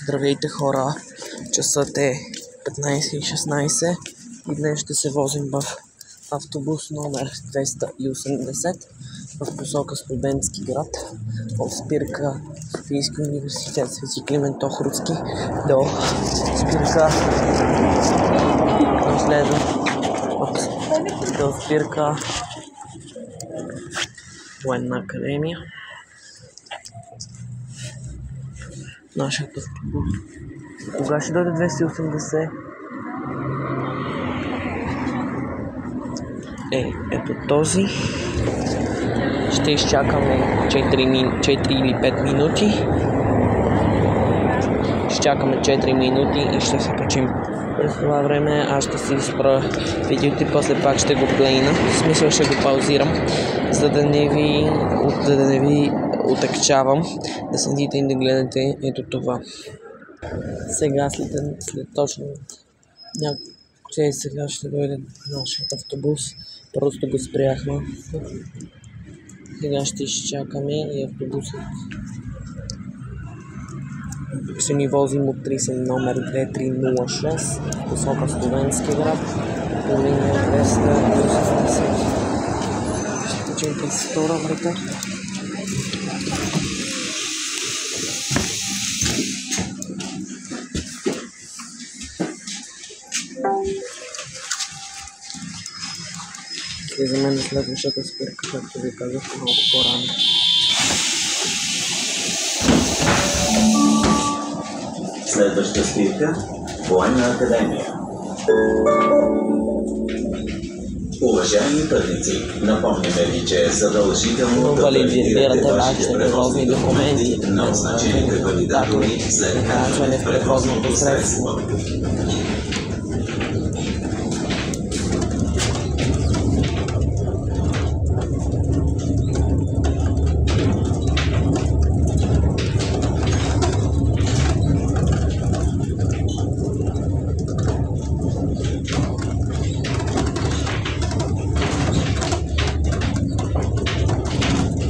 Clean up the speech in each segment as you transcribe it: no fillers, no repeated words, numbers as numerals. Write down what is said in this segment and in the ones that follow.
Здравейте хора, часът е 15:16 и днес ще се возим в автобус номер 280 в посока Студентски град от спирка Софийски университет Свети Климент Охридски до спирка до спирка Военна академия. Нашият автобус кога ще дойде 280? Ето този. Ще изчакаме 4 или 5 минути. Ще чакаме 4 минути и ще се качим. През това време аз ще си спра видеото и после пак ще го плейна. В смисъл ще го паузирам, за да не ви отекчавам, да седите и да гледате ето това. Сега след точно сега ще дойде нашият автобус. Просто го спряхме. Сега ще изчакаме и автобусът ще ни возим от 30 номер 2306 посока Студентски град по линия 280. Ще качим 32 врата. Слизаме на следващата спирка, както ви казах малко по-рано. Следваща спирка – Военна академия. Уважаеми пътници, напомняме ви, че е задължително да валидирате вашите превозни документи на означените валидатори след качване в превозното средство.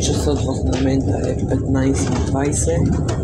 Часът в момента е 15:20.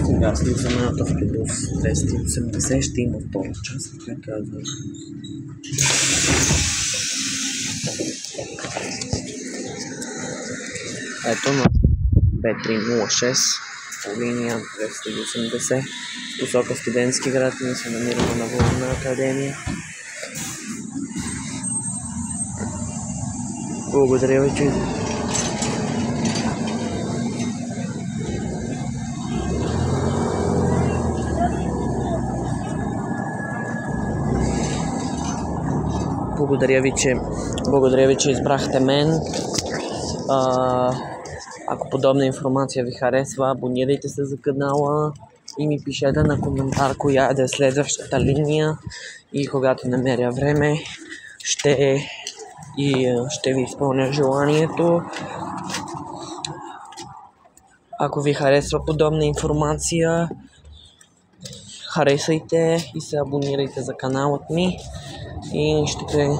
Сега слизаме от автобус 280, ще има втора част, така казвам. Ето на 2306 по линия 280 посока Студентски град. Ние се намираме на Военна академия. Благодаря ви, че Благодаря ви, че избрахте мен. Ако подобна информация ви харесва, абонирайте се за канала и ми пишете на коментар коя да е следващата линия и когато намеря време ще ви изпълня желанието. Ако ви харесва подобна информация, харесайте и се абонирайте за каналът ми и ще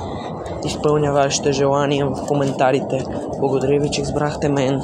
изпълня вашите желания в коментарите. Благодаря ви, че избрахте мен.